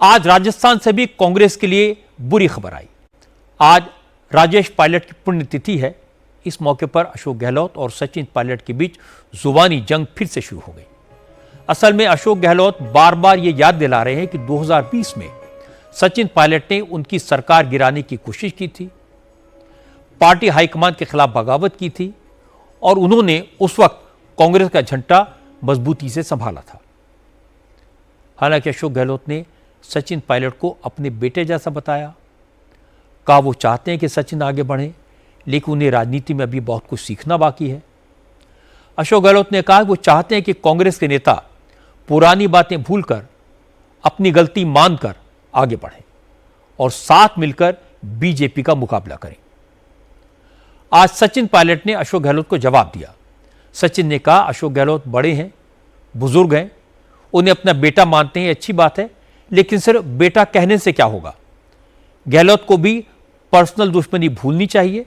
आज राजस्थान से भी कांग्रेस के लिए बुरी खबर आई। आज राजेश पायलट की पुण्यतिथि है। इस मौके पर अशोक गहलोत और सचिन पायलट के बीच जुबानी जंग फिर से शुरू हो गई। असल में अशोक गहलोत बार बार ये याद दिला रहे हैं कि 2020 में सचिन पायलट ने उनकी सरकार गिराने की कोशिश की थी, पार्टी हाईकमान के खिलाफ बगावत की थी और उन्होंने उस वक्त कांग्रेस का झंडा मजबूती से संभाला था। हालांकि अशोक गहलोत ने सचिन पायलट को अपने बेटे जैसा बताया। कहा वो चाहते हैं कि सचिन आगे बढ़े, लेकिन उन्हें राजनीति में अभी बहुत कुछ सीखना बाकी है। अशोक गहलोत ने कहा वो चाहते हैं कि कांग्रेस के नेता पुरानी बातें भूलकर अपनी गलती मानकर आगे बढ़ें और साथ मिलकर बीजेपी का मुकाबला करें। आज सचिन पायलट ने अशोक गहलोत को जवाब दिया। सचिन ने कहा अशोक गहलोत बड़े हैं, बुजुर्ग हैं, उन्हें अपना बेटा मानते हैं, अच्छी बात है, लेकिन सिर्फ बेटा कहने से क्या होगा। गहलोत को भी पर्सनल दुश्मनी भूलनी चाहिए,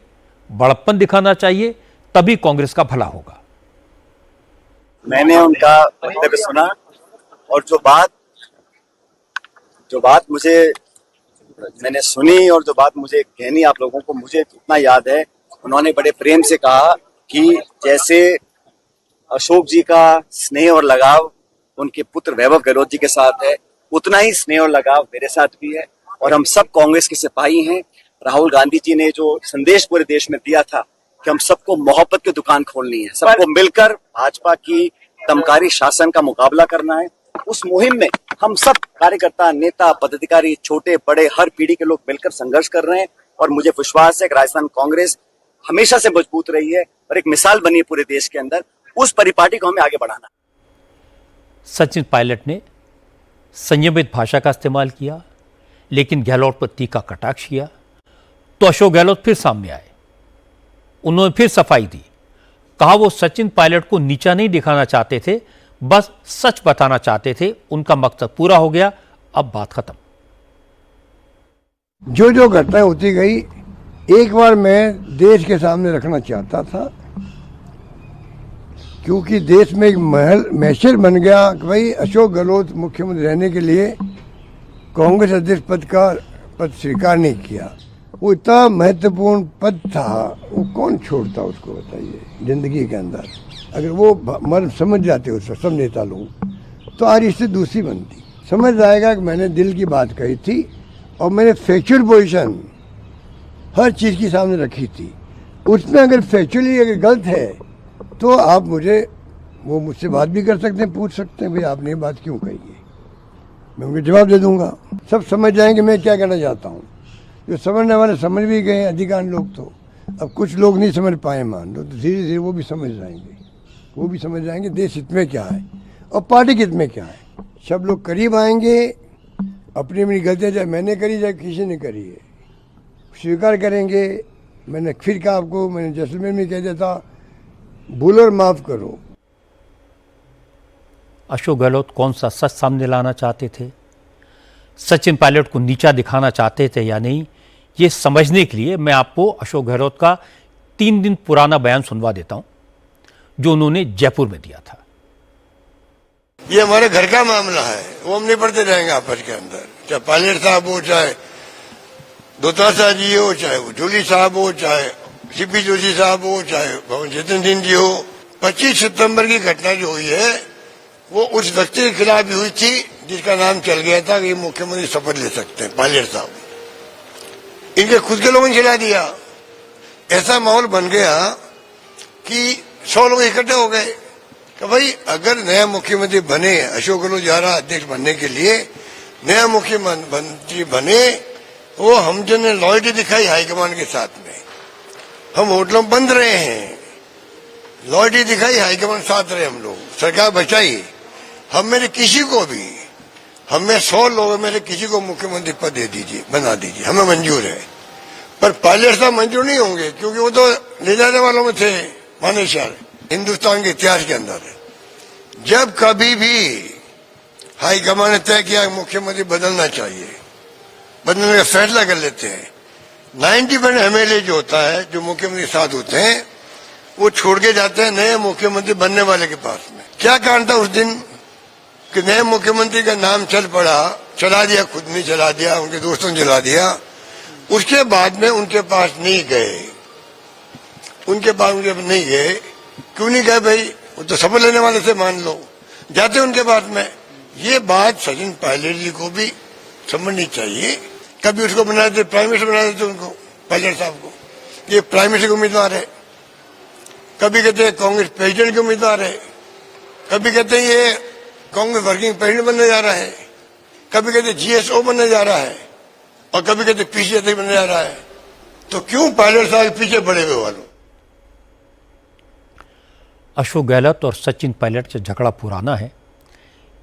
बड़प्पन दिखाना चाहिए, तभी कांग्रेस का भला होगा। मैंने उनका वक्तव्य सुना और जो बात मैंने सुनी और जो बात मुझे कहनी आप लोगों को, मुझे इतना याद है, उन्होंने बड़े प्रेम से कहा कि जैसे अशोक जी का स्नेह और लगाव उनके पुत्र वैभव गहलोत जी के साथ है, उतना ही स्नेह और लगाव मेरे साथ भी है और हम सब कांग्रेस के सिपाही हैं। राहुल गांधी जी ने जो संदेश पूरे देश में दिया था कि हम सबको मोहब्बत की दुकान खोलनी है, सबको मिलकर भाजपा की दमकारी शासन का मुकाबला करना है, उस मुहिम में हम सब कार्यकर्ता, नेता, पदाधिकारी, छोटे बड़े हर पीढ़ी के लोग मिलकर संघर्ष कर रहे हैं और मुझे विश्वास है कि राजस्थान कांग्रेस हमेशा से मजबूत रही है और एक मिसाल बनी है पूरे देश के अंदर। उस परिपाटी को हमें आगे बढ़ाना। सचिन पायलट ने संयमित भाषा का इस्तेमाल किया, लेकिन गहलोत पर तीखा कटाक्ष किया तो अशोक गहलोत फिर सामने आए। उन्होंने फिर सफाई दी। कहा वो सचिन पायलट को नीचा नहीं दिखाना चाहते थे, बस सच बताना चाहते थे। उनका मकसद पूरा हो गया, अब बात खत्म। जो जो घटनाएं होती गई, एक बार मैं देश के सामने रखना चाहता था, क्योंकि देश में एक मैसेज बन गया कि भाई अशोक गहलोत मुख्यमंत्री रहने के लिए कांग्रेस अध्यक्ष पद स्वीकार नहीं किया। वो इतना महत्वपूर्ण पद था, वो कौन छोड़ता उसको, बताइए। जिंदगी के अंदर अगर वो मर्म समझ जाते उसको सब नेता लोग, तो आज इससे दूसरी बनती। समझ जाएगा कि मैंने दिल की बात कही थी और मैंने फैक्चुअल पोजीशन हर चीज़ की सामने रखी थी। उसमें अगर फैक्चुअली अगर गलत है तो आप मुझसे बात भी कर सकते हैं, पूछ सकते हैं भाई आपने ये बात क्यों कही है, मैं उनको जवाब दे दूंगा। सब समझ जाएंगे मैं क्या कहना चाहता हूँ। जो समझने वाले समझ भी गए अधिकांश लोग, तो अब कुछ लोग नहीं समझ पाए, मान लो, तो धीरे धीरे वो भी समझ जाएंगे देश हित में क्या है और पार्टी के हित में क्या है। सब लोग करीब आएंगे, अपनी अपनी गलतियाँ चाहे मैंने करी चाहे किसी ने करी है, स्वीकार करेंगे। मैंने फिर कहा आपको, मैंने जैसलमेर में कह दिया था, भूलो और माफ करो। अशोक गहलोत कौन सा सच सामने लाना चाहते थे, सचिन पायलट को नीचा दिखाना चाहते थे या नहीं, ये समझने के लिए मैं आपको अशोक गहलोत का 3 दिन पुराना बयान सुनवा देता हूं, जो उन्होंने जयपुर में दिया था। ये हमारे घर का मामला है, वो हम निपटते रहेंगे आपस के अंदर, चाहे पायलट साहब हो, चाहे दोतारा जी हो, चाहे वो जूली साहब हो, चाहे सीपी जोशी साहब हो, चाहे भवन जितेंद्र सिंह जी हो। 25 सितंबर की घटना जो हुई है वो उस व्यक्ति के खिलाफ भी हुई थी जिसका नाम चल गया था कि ये मुख्यमंत्री शपथ ले सकते हैं, पायलट साहब। इनके खुद के लोगों ने खिला दिया। ऐसा माहौल बन गया कि 100 लोग इकट्ठे हो गए कि भाई अगर नया मुख्यमंत्री बने, अशोक गहलोत जा रहा अध्यक्ष बनने के लिए, नया मुख्यमंत्री बने, वो हम जो ने लॉयल्टी दिखाई हाईकमान के साथ में, हम होटलों बंद रहे हैं, लॉयल्टी दिखाई हाईकमान साथ रहे, हम लोग सरकार बचाई। हम मेरे किसी को भी, हमें 100 लोगों में किसी को मुख्यमंत्री पद दे दीजिए, बना दीजिए, हमें मंजूर है। पर पायलट साहब मंजूर नहीं होंगे, क्योंकि वो तो ले जाने वालों में थे मानेसर हिंदुस्तान के इतिहास के अंदर। जब कभी भी हाईकमान ने तय किया मुख्यमंत्री बदलना चाहिए, बदलने का फैसला कर लेते हैं। 90% MLA जो होता है, जो मुख्यमंत्री के साथ होते हैं, वो छोड़ के जाते हैं नए मुख्यमंत्री बनने वाले के पास में। क्या कारण था उस दिन? कि नए मुख्यमंत्री का नाम चल पड़ा, चला दिया, खुद नहीं चला दिया, उनके दोस्तों ने चला दिया, उसके बाद में उनके पास नहीं गए। उनके पास नहीं गए, क्यों नहीं गए भाई? वो तो शपथ लेने वाले थे, मान लो, जाते उनके पास में। ये बात सचिन पायलट जी को भी समझनी चाहिए। कभी उसको बना देते प्राइम मिनिस्टर, बना देते उनको, पायलट साहब को, ये प्राइम मिनिस्टर के उम्मीदवार है। कभी कहते हैं कांग्रेस प्रेसिडेंट के उम्मीदवार है, कभी कहते हैं ये कांग्रेस वर्किंग प्रेसिडेंट बनने जा रहा है, कभी कहते GSO बनने जा रहा है, और कभी कहते PCA बनने जा रहा है। तो क्यों पायलट साहब पीछे पड़े हुए वालों? अशोक गहलोत और सचिन पायलट से झगड़ा पुराना है,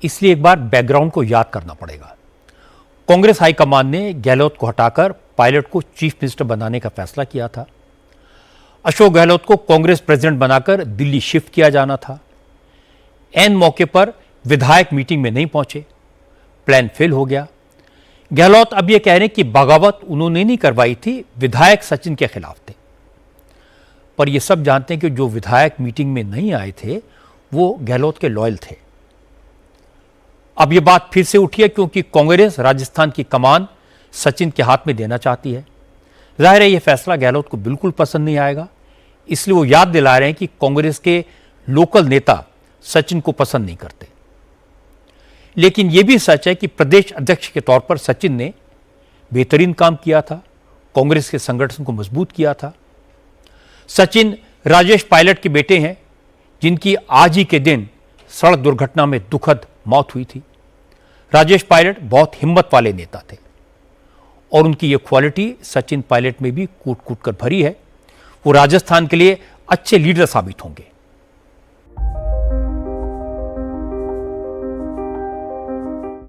इसलिए एक बार बैकग्राउंड को याद करना पड़ेगा। कांग्रेस हाईकमान ने गहलोत को हटाकर पायलट को चीफ मिनिस्टर बनाने का फैसला किया था। अशोक गहलोत को कांग्रेस प्रेसिडेंट बनाकर दिल्ली शिफ्ट किया जाना था। ऐन मौके पर विधायक मीटिंग में नहीं पहुंचे, प्लान फेल हो गया। गहलोत अब यह कह रहे हैं कि बगावत उन्होंने नहीं करवाई थी, विधायक सचिन के खिलाफ थे। पर यह सब जानते हैं कि जो विधायक मीटिंग में नहीं आए थे वो गहलोत के लॉयल थे। अब यह बात फिर से उठी है क्योंकि कांग्रेस राजस्थान की कमान सचिन के हाथ में देना चाहती है। जाहिर है यह फैसला गहलोत को बिल्कुल पसंद नहीं आएगा, इसलिए वो याद दिला रहे हैं कि कांग्रेस के लोकल नेता सचिन को पसंद नहीं करते। लेकिन यह भी सच है कि प्रदेश अध्यक्ष के तौर पर सचिन ने बेहतरीन काम किया था, कांग्रेस के संगठन को मजबूत किया था। सचिन राजेश पायलट के बेटे हैं, जिनकी आज ही के दिन सड़क दुर्घटना में दुखद मौत हुई थी। राजेश पायलट बहुत हिम्मत वाले नेता थे और उनकी यह क्वालिटी सचिन पायलट में भी कूट कूट कर भरी है। वो राजस्थान के लिए अच्छे लीडर साबित होंगे।